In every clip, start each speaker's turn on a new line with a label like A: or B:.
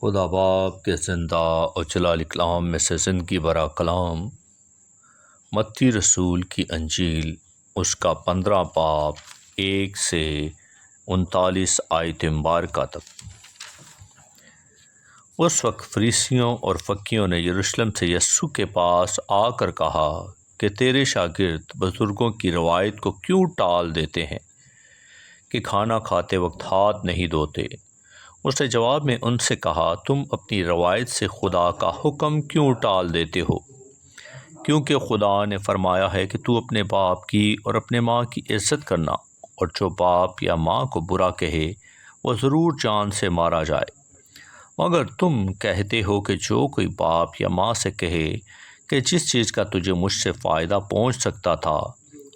A: خدا باپ کے زندہ اور جلال کلام میں سے زندگی برا کلام متی رسول کی انجیل اس کا 15 باب 1 سے 39 آیت مبارکہ تک۔ اس وقت فریسیوں اور فقیوں نے یروشلم سے یسوع کے پاس آ کر کہا کہ تیرے شاگرد بزرگوں کی روایت کو کیوں ٹال دیتے ہیں کہ کھانا کھاتے وقت ہاتھ نہیں دھوتے؟ اس نے جواب میں ان سے کہا، تم اپنی روایت سے خدا کا حکم کیوں ٹال دیتے ہو؟ کیونکہ خدا نے فرمایا ہے کہ تو اپنے باپ کی اور اپنے ماں کی عزت کرنا، اور جو باپ یا ماں کو برا کہے وہ ضرور جان سے مارا جائے۔ مگر تم کہتے ہو کہ جو کوئی باپ یا ماں سے کہے کہ جس چیز کا تجھے مجھ سے فائدہ پہنچ سکتا تھا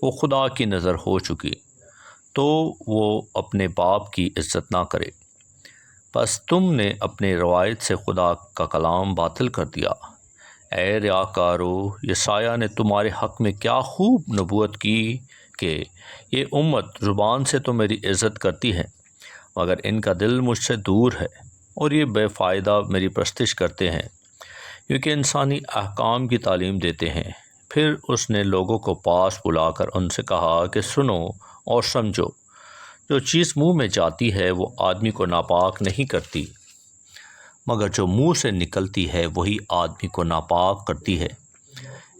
A: وہ خدا کی نظر ہو چکی، تو وہ اپنے باپ کی عزت نہ کرے۔ بس تم نے اپنے روایت سے خدا کا کلام باطل کر دیا۔ اے ریاکارو، یسایہ نے تمہارے حق میں کیا خوب نبوت کی کہ یہ امت زبان سے تو میری عزت کرتی ہے، مگر ان کا دل مجھ سے دور ہے، اور یہ بے فائدہ میری پرستش کرتے ہیں، کیونکہ انسانی احکام کی تعلیم دیتے ہیں۔ پھر اس نے لوگوں کو پاس بلا کر ان سے کہا کہ سنو اور سمجھو، جو چیز منہ میں جاتی ہے وہ آدمی کو ناپاک نہیں کرتی، مگر جو منہ سے نکلتی ہے وہی آدمی کو ناپاک کرتی ہے۔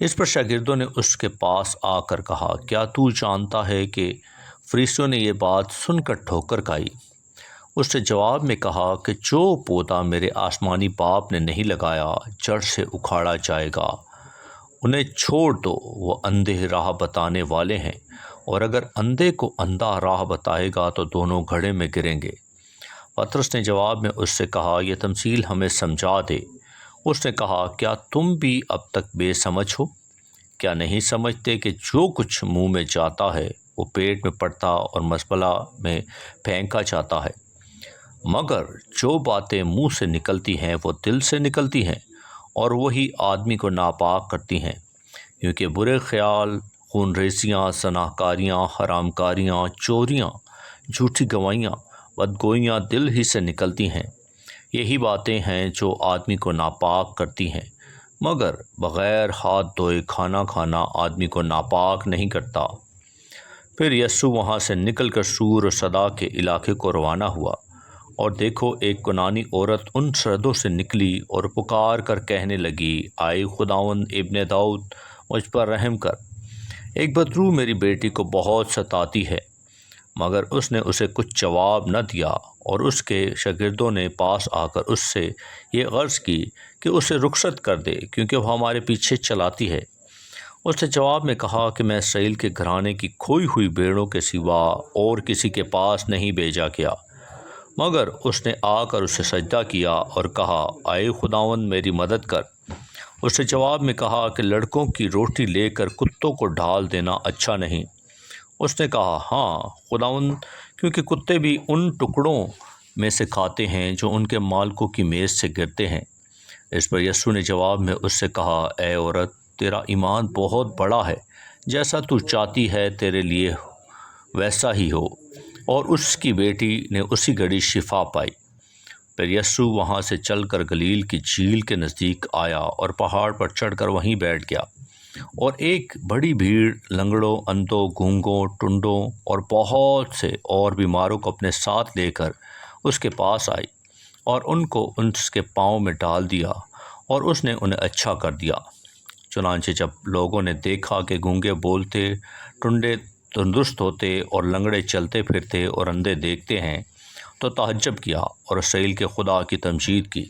A: اس پر شاگردوں نے اس کے پاس آ کر کہا، کیا تو جانتا ہے کہ فریسیوں نے یہ بات سن کر ٹھوکر کھائی؟ اس نے جواب میں کہا کہ جو پودا میرے آسمانی باپ نے نہیں لگایا جڑ سے اکھاڑا جائے گا۔ انہیں چھوڑ دو، وہ اندھے راہ بتانے والے ہیں، اور اگر اندھے کو اندھا راہ بتائے گا تو دونوں گھڑے میں گریں گے۔ پطرس نے جواب میں اس سے کہا، یہ تمثیل ہمیں سمجھا دے۔ اس نے کہا، کیا تم بھی اب تک بے سمجھ ہو؟ کیا نہیں سمجھتے کہ جو کچھ منہ میں جاتا ہے وہ پیٹ میں پڑتا اور مزبلہ میں پھینکا جاتا ہے؟ مگر جو باتیں منہ سے نکلتی ہیں وہ دل سے نکلتی ہیں، اور وہی آدمی کو ناپاک کرتی ہیں، کیونکہ برے خیال، خون ریزیاں، زناکاریاں، حرام کاریاں، چوریاں، جھوٹی گوائیاں، بدگوئیاں دل ہی سے نکلتی ہیں۔ یہی باتیں ہیں جو آدمی کو ناپاک کرتی ہیں، مگر بغیر ہاتھ دھوئے کھانا کھانا آدمی کو ناپاک نہیں کرتا۔ پھر یسوع وہاں سے نکل کر سور اور صدا کے علاقے کو روانہ ہوا، اور دیکھو ایک کنانی عورت ان سردوں سے نکلی اور پکار کر کہنے لگی، آئے خداوند ابن داؤد، مجھ پر رحم کر، ایک بدرو میری بیٹی کو بہت ستاتی ہے۔ مگر اس نے اسے کچھ جواب نہ دیا، اور اس کے شاگردوں نے پاس آ کر اس سے یہ عرض کی کہ اسے رخصت کر دے، کیونکہ وہ ہمارے پیچھے چلاتی ہے۔ اس نے جواب میں کہا کہ میں اسرائیل کے گھرانے کی کھوئی ہوئی بھیڑوں کے سوا اور کسی کے پاس نہیں بھیجا گیا۔ مگر اس نے آ کر اسے سجدہ کیا اور کہا، آئے خداوند میری مدد کر۔ اس نے جواب میں کہا کہ لڑکوں کی روٹی لے کر کتوں کو ڈال دینا اچھا نہیں۔ اس نے کہا، ہاں خداوند، کیونکہ کتے بھی ان ٹکڑوں میں سے کھاتے ہیں جو ان کے مالکوں کی میز سے گرتے ہیں۔ اس پر یسوع نے جواب میں اس سے کہا، اے عورت، تیرا ایمان بہت بڑا ہے، جیسا تو چاہتی ہے تیرے لیے ویسا ہی ہو۔ اور اس کی بیٹی نے اسی گھڑی شفا پائی۔ پھر یسوع وہاں سے چل کر گلیل کی جھیل کے نزدیک آیا اور پہاڑ پر چڑھ کر وہیں بیٹھ گیا، اور ایک بڑی بھیڑ لنگڑوں، اندھوں، گونگوں، ٹنڈوں اور بہت سے اور بیماروں کو اپنے ساتھ لے کر اس کے پاس آئی، اور ان کو اس کے پاؤں میں ڈال دیا، اور اس نے انہیں اچھا کر دیا۔ چنانچہ جب لوگوں نے دیکھا کہ گونگے بولتے، ٹنڈے تندرست ہوتے اور لنگڑے چلتے پھرتے اور اندھے دیکھتے ہیں، تو تعجب کیا اور اسرائیل کے خدا کی تمجید کی۔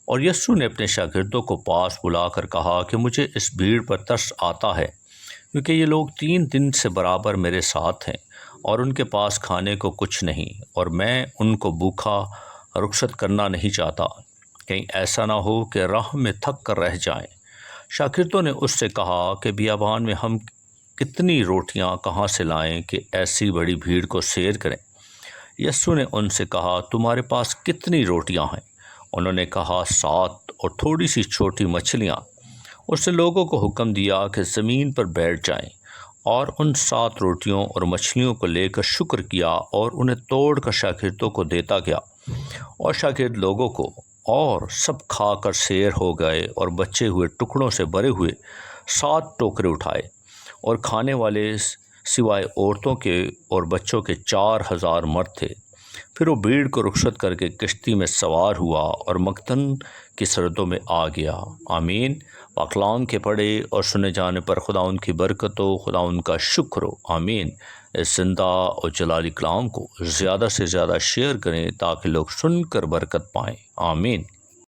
A: اور یسوع نے اپنے شاگردوں کو پاس بلا کر کہا کہ مجھے اس بھیڑ پر ترس آتا ہے، کیونکہ یہ لوگ 3 دن سے برابر میرے ساتھ ہیں، اور ان کے پاس کھانے کو کچھ نہیں، اور میں ان کو بھوکا رخصت کرنا نہیں چاہتا، کہیں ایسا نہ ہو کہ راہ میں تھک کر رہ جائیں۔ شاگردوں نے اس سے کہا کہ بیابان میں ہم کتنی روٹیاں کہاں سے لائیں کہ ایسی بڑی بھیڑ کو سیر کریں؟ یسوع نے ان سے کہا، تمہارے پاس کتنی روٹیاں ہیں؟ انہوں نے کہا، 7 اور تھوڑی سی چھوٹی مچھلیاں۔ اس نے لوگوں کو حکم دیا کہ زمین پر بیٹھ جائیں، اور ان 7 روٹیوں اور مچھلیوں کو لے کر شکر کیا اور انہیں توڑ کر شاگردوں کو دیتا گیا، اور شاگرد لوگوں کو، اور سب کھا کر سیر ہو گئے اور بچے ہوئے ٹکڑوں سے بھرے ہوئے 7 ٹوکرے اٹھائے، اور کھانے والے سوائے عورتوں کے اور بچوں کے 4000 مرد تھے۔ پھر وہ بھیڑ کو رخصت کر کے کشتی میں سوار ہوا اور مکتن کی سرحدوں میں آ گیا۔ آمین۔ پاکلام کے پڑھے اور سنے جانے پر خدا ان کی برکت ہو، خدا ان کا شکر ہو۔ آمین۔ اس زندہ اور جلالی کلام کو زیادہ سے زیادہ شیئر کریں تاکہ لوگ سن کر برکت پائیں۔ آمین۔